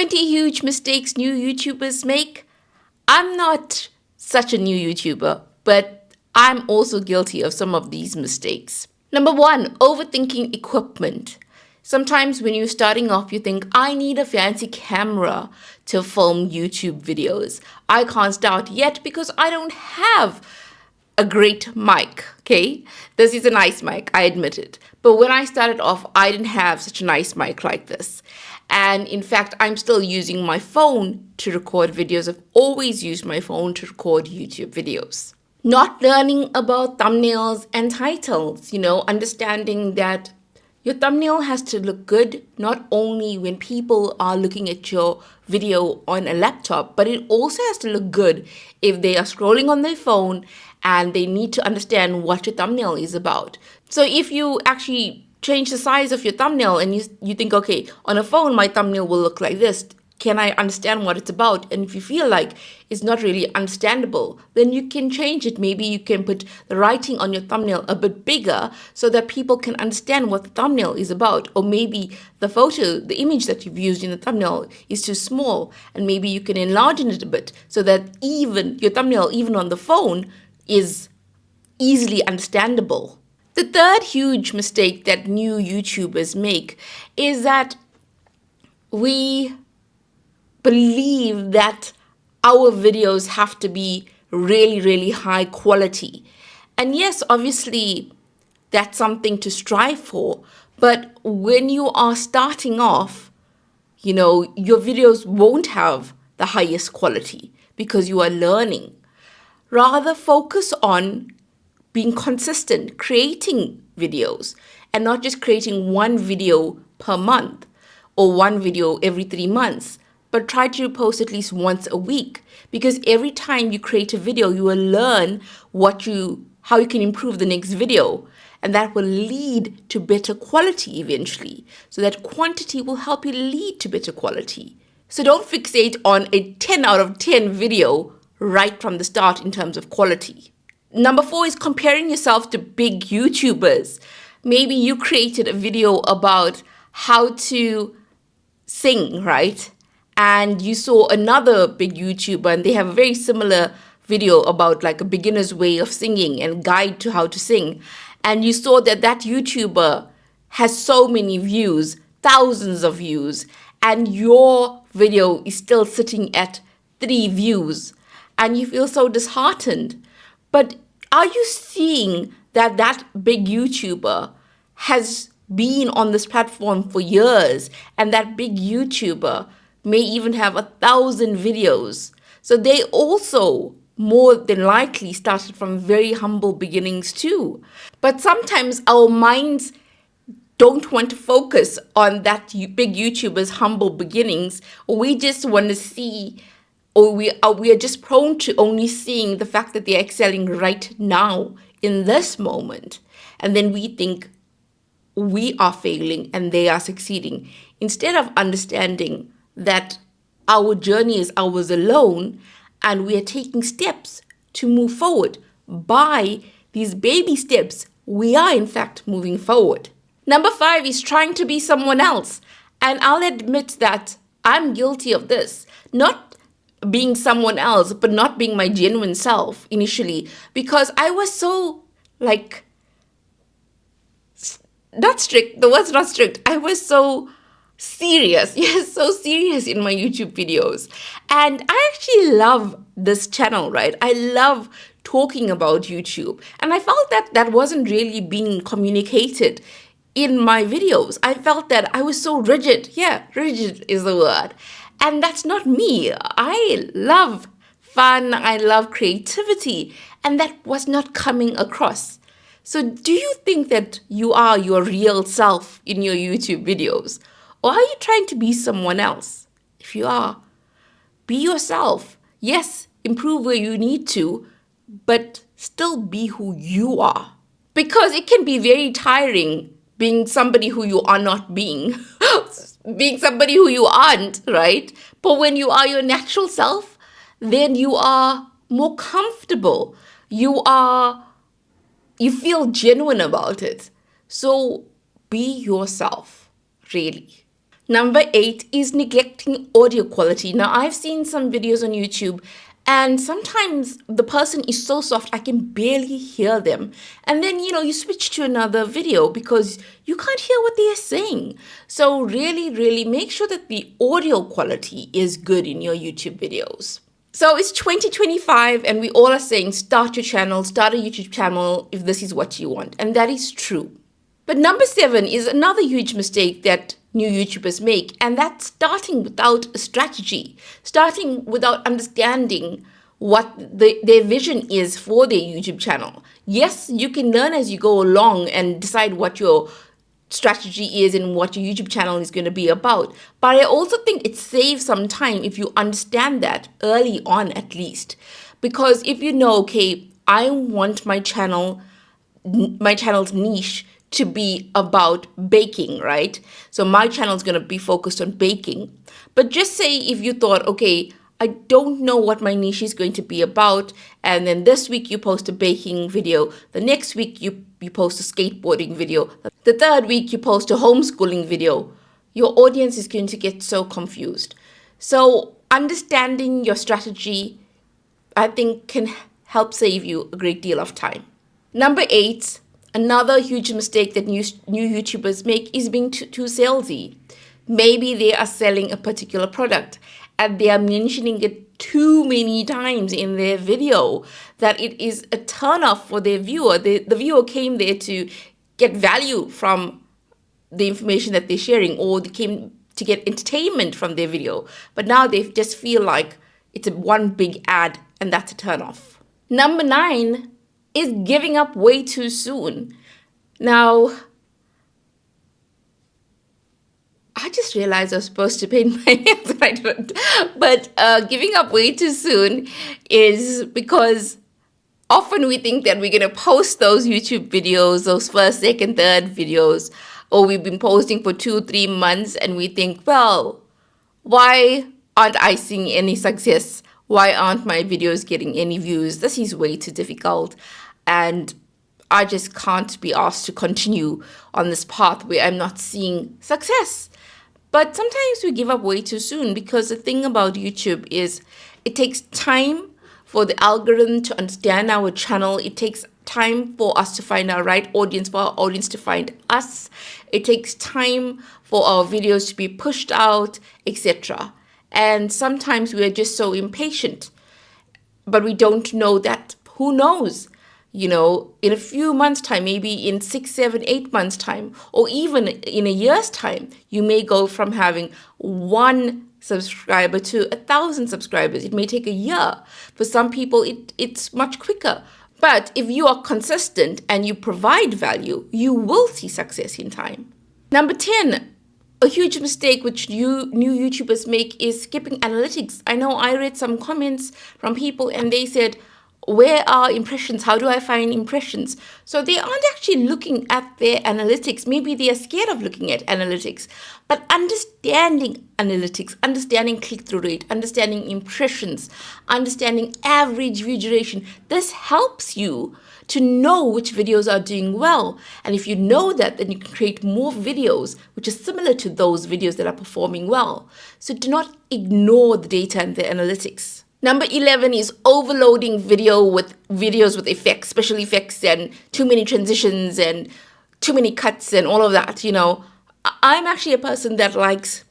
20 huge mistakes new YouTubers make. I'm not such a new YouTuber, but I'm also guilty of some of these mistakes. Number one, overthinking equipment. Sometimes when you're starting off, you think, I need a fancy camera to film YouTube videos. I can't start yet because I don't have a great mic, okay? This is a nice mic, I admit it. But when I started off, I didn't have such a nice mic like this. And in fact, I'm still using my phone to record videos. I've always used my phone to record YouTube videos. Not learning about thumbnails and titles, understanding that your thumbnail has to look good, not only when people are looking at your video on a laptop, but it also has to look good if they are scrolling on their phone and they need to understand what your thumbnail is about. So if you actually change the size of your thumbnail and you think, okay, on a phone, my thumbnail will look like this. Can I understand what it's about? And if you feel like it's not really understandable, then you can change it. Maybe you can put the writing on your thumbnail a bit bigger so that people can understand what the thumbnail is about. Or maybe the image that you've used in the thumbnail is too small, and maybe you can enlarge it a bit so that even your thumbnail, even on the phone, is easily understandable. The third huge mistake that new YouTubers make is that we believe that our videos have to be really, really high quality. And yes, obviously, that's something to strive for. But when you are starting off, your videos won't have the highest quality because you are learning. Rather focus on being consistent, creating videos, and not just creating one video per month or one video every 3 months. But try to post at least once a week, because every time you create a video, you will learn how you can improve the next video. And that will lead to better quality eventually. So that quantity will help you lead to better quality. So don't fixate on a 10 out of 10 video right from the start in terms of quality. Number 4 is comparing yourself to big YouTubers. Maybe you created a video about how to sing, right? And you saw another big YouTuber and they have a very similar video about like a beginner's way of singing and guide to how to sing. And you saw that YouTuber has so many views, thousands of views, and your video is still sitting at 3 views and you feel so disheartened. But are you seeing that big YouTuber has been on this platform for years, and that big YouTuber may even have 1,000 videos? So they also more than likely started from very humble beginnings too. But sometimes our minds don't want to focus on that big YouTuber's humble beginnings. We just want to see, or we are just prone to only seeing the fact that they're excelling right now in this moment. And then we think we are failing and they are succeeding, instead of understanding that our journey is ours alone and we are taking steps to move forward. By these baby steps, we are in fact moving forward. Number 5 is trying to be someone else. And I'll admit that I'm guilty of this. Not being someone else, but not being my genuine self initially, because I was so not strict. The word's not strict. I was so serious. Yes, so serious in my YouTube videos. And I actually love this channel, right? I love talking about YouTube. And I felt that wasn't really being communicated in my videos. I felt that I was so rigid. Yeah, rigid is the word. And that's not me. I love fun. I love creativity. And that was not coming across. So do you think that you are your real self in your YouTube videos? Or are you trying to be someone else? If you are, be yourself. Yes, improve where you need to, but still be who you are. Because it can be very tiring being somebody who you are not being, being somebody who you aren't, right? But when you are your natural self, then you are more comfortable. You feel genuine about it. So be yourself, really. Number 8 is neglecting audio quality. Now, I've seen some videos on YouTube, and sometimes the person is so soft, I can barely hear them. And then, you switch to another video because you can't hear what they're saying. So really, really make sure that the audio quality is good in your YouTube videos. So it's 2025 and we all are saying start your channel, start a YouTube channel if this is what you want. And that is true. But number 7 is another huge mistake that new YouTubers make, and that's starting without a strategy, starting without understanding what their vision is for their YouTube channel. Yes, you can learn as you go along and decide what your strategy is and what your YouTube channel is going to be about. But I also think it saves some time if you understand that early on at least. Because if you know, okay, I want my channel's niche to be about baking, right? So my channel is going to be focused on baking. But just say if you thought, okay, I don't know what my niche is going to be about, and then this week you post a baking video, the next week you post a skateboarding video, the third week you post a homeschooling video, your audience is going to get so confused. So understanding your strategy, I think, can help save you a great deal of time. Number 8, another huge mistake that new YouTubers make is being too salesy. Maybe they are selling a particular product and they are mentioning it too many times in their video that it is a turn-off for their viewer. The viewer came there to get value from the information that they're sharing, or they came to get entertainment from their video. But now they just feel like it's one big ad, and that's a turn-off. Number 9 is giving up way too soon. Now, I just realized I was supposed to paint my nails, but I don't. But giving up way too soon is because often we think that we're going to post those YouTube videos, those first, second, third videos, or we've been posting for 2-3 months, and we think, well, why aren't I seeing any success? Why aren't my videos getting any views? This is way too difficult. And I just can't be asked to continue on this path where I'm not seeing success. But sometimes we give up way too soon, because the thing about YouTube is it takes time for the algorithm to understand our channel. It takes time for us to find our right audience, for our audience to find us. It takes time for our videos to be pushed out, etc. And sometimes we are just so impatient, but we don't know that, who knows? In a few months' time, maybe in 6, 7, 8 months' time, or even in a year's time, you may go from having 1 subscriber to 1,000 subscribers. It may take a year. For some people, it's much quicker. But if you are consistent and you provide value, you will see success in time. Number 10, a huge mistake which new YouTubers make is skipping analytics. I know I read some comments from people and they said, where are impressions? How do I find impressions? So they aren't actually looking at their analytics. Maybe they are scared of looking at analytics. But understanding analytics, understanding click-through rate, understanding impressions, understanding average view duration, this helps you to know which videos are doing well. And if you know that, then you can create more videos which are similar to those videos that are performing well. So do not ignore the data and the analytics. Number 11 is overloading videos with effects, special effects, and too many transitions and too many cuts and all of that. I'm actually a person that likes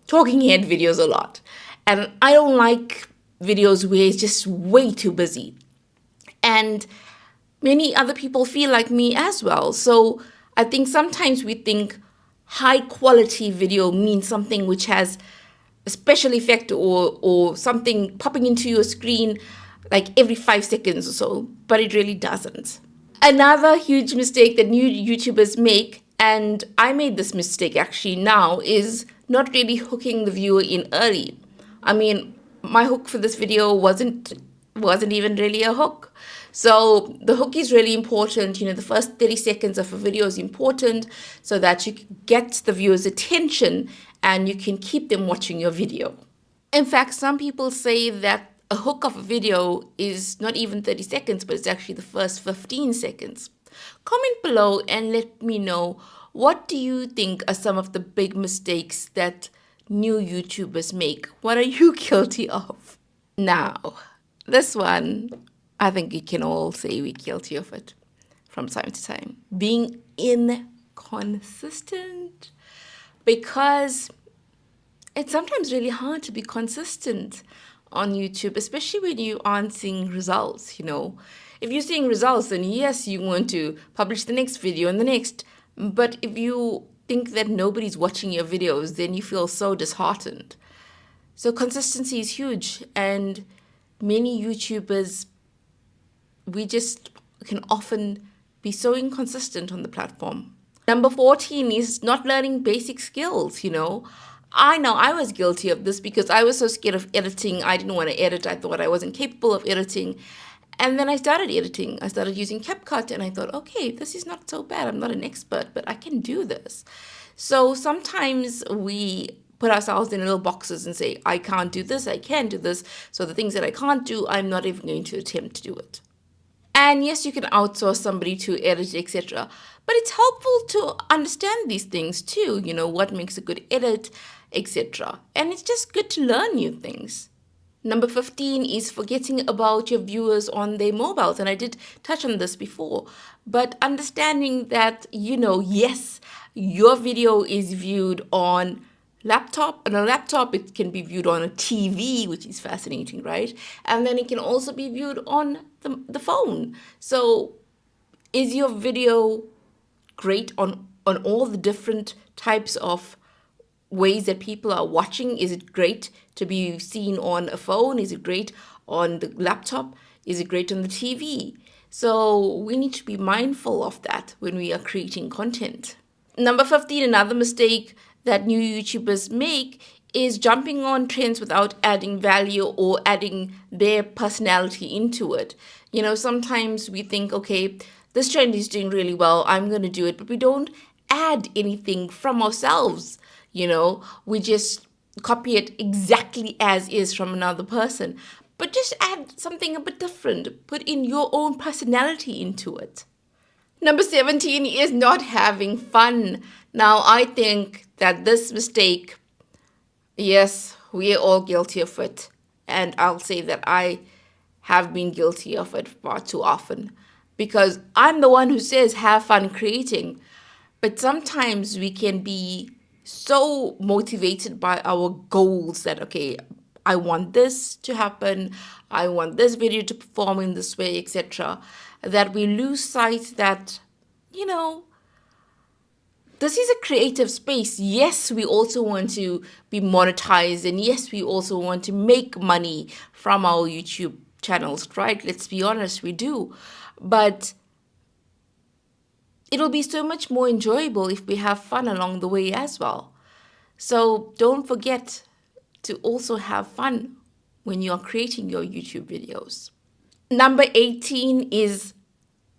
talking head videos a lot. And I don't like videos where it's just way too busy. And many other people feel like me as well. So I think sometimes we think high quality video means something which has a special effect or something popping into your screen like every 5 seconds or so, but it really doesn't. Another huge mistake that new YouTubers make, and I made this mistake actually now, is not really hooking the viewer in early. I mean, my hook for this video wasn't even really a hook. So the hook is really important. The first 30 seconds of a video is important so that you get the viewer's attention and you can keep them watching your video. In fact, some people say that a hook of a video is not even 30 seconds, but it's actually the first 15 seconds. Comment below and let me know What do you think are some of the big mistakes that new YouTubers make? What are you guilty of? Now, this one, I think we can all say we're guilty of it from time to time. Being inconsistent. Because it's sometimes really hard to be consistent on YouTube, especially when you aren't seeing results, If you're seeing results, then yes, you want to publish the next video and the next. But if you think that nobody's watching your videos, then you feel so disheartened. So consistency is huge, and many YouTubers, we just can often be so inconsistent on the platform. Number 14 is not learning basic skills, I know I was guilty of this because I was so scared of editing. I didn't want to edit. I thought I wasn't capable of editing. And then I started editing. I started using CapCut and I thought, okay, this is not so bad. I'm not an expert, but I can do this. So sometimes we put ourselves in little boxes and say, I can't do this, I can do this. So the things that I can't do, I'm not even going to attempt to do it. And yes, you can outsource somebody to edit, etc. But it's helpful to understand these things too, what makes a good edit, etc. And it's just good to learn new things. Number 15 is forgetting about your viewers on their mobiles. And I did touch on this before. But understanding that, yes, your video is viewed on laptop. On a laptop, it can be viewed on a TV, which is fascinating, right? And then it can also be viewed on the phone. So is your video great on all the different types of ways that people are watching? Is it great to be seen on a phone? Is it great on the laptop? Is it great on the TV? So we need to be mindful of that when we are creating content. Number 15, another mistake that new YouTubers make is jumping on trends without adding value or adding their personality into it. Sometimes we think, okay, this trend is doing really well, I'm going to do it, but we don't add anything from ourselves. We just copy it exactly as is from another person, but just add something a bit different. Put in your own personality into it. Number 17 is not having fun. Now, I think that this mistake, yes, we are all guilty of it. And I'll say that I have been guilty of it far too often because I'm the one who says have fun creating. But sometimes we can be so motivated by our goals that, okay, I want this to happen, I want this video to perform in this way, etc., that we lose sight that, this is a creative space. Yes, we also want to be monetized, and yes, we also want to make money from our YouTube channels, right? Let's be honest, we do. But it'll be so much more enjoyable if we have fun along the way as well. So don't forget to also have fun when you are creating your YouTube videos. Number 18 is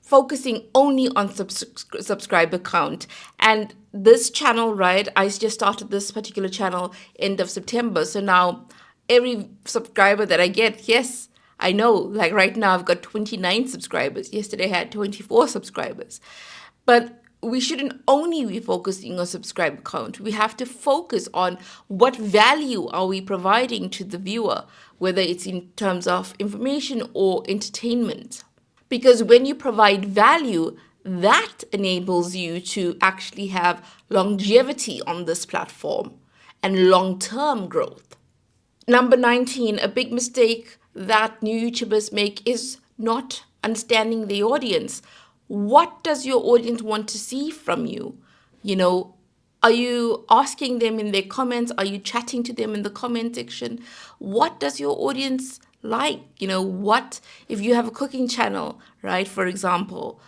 focusing only on subscriber count. And this channel, right, I just started this particular channel end of September. So now every subscriber that I get, yes, I know, like right now I've got 29 subscribers. Yesterday I had 24 subscribers. But we shouldn't only be focusing on subscriber count. We have to focus on what value are we providing to the viewer, whether it's in terms of information or entertainment. Because when you provide value, that enables you to actually have longevity on this platform and long-term growth. Number 19, a big mistake that new YouTubers make is not understanding the audience. What does your audience want to see from you? Are you asking them in their comments? Are you chatting to them in the comment section? What does your audience like? What if you have a cooking channel, right? For example,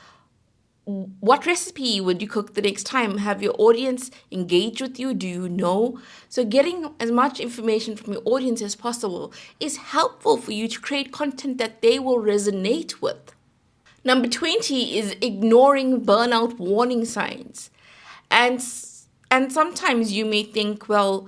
what recipe would you cook the next time? Have your audience engage with you? Do you know? So getting as much information from your audience as possible is helpful for you to create content that they will resonate with. Number 20 is ignoring burnout warning signs. And sometimes you may think, well,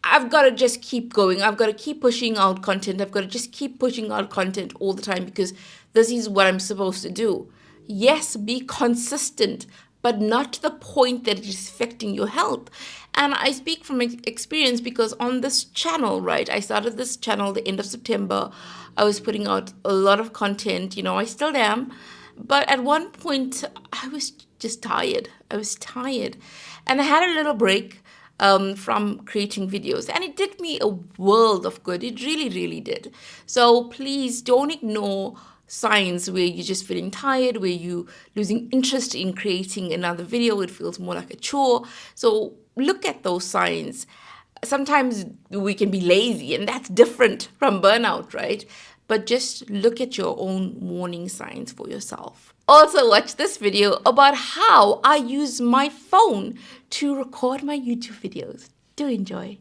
I've got to just keep going. I've got to keep pushing out content. I've got to just keep pushing out content all the time because this is what I'm supposed to do. Yes, be consistent, but not to the point that it is affecting your health. And I speak from experience because on this channel, right, I started this channel the end of September. I was putting out a lot of content, I still am. But at one point, I was just tired. I was tired. And I had a little break from creating videos. And it did me a world of good. It really, really did. So please don't ignore signs where you're just feeling tired, where you're losing interest in creating another video. It feels more like a chore. So look at those signs. Sometimes we can be lazy, and that's different from burnout, right? But just look at your own warning signs for yourself. Also, watch this video about how I use my phone to record my YouTube videos. Do enjoy.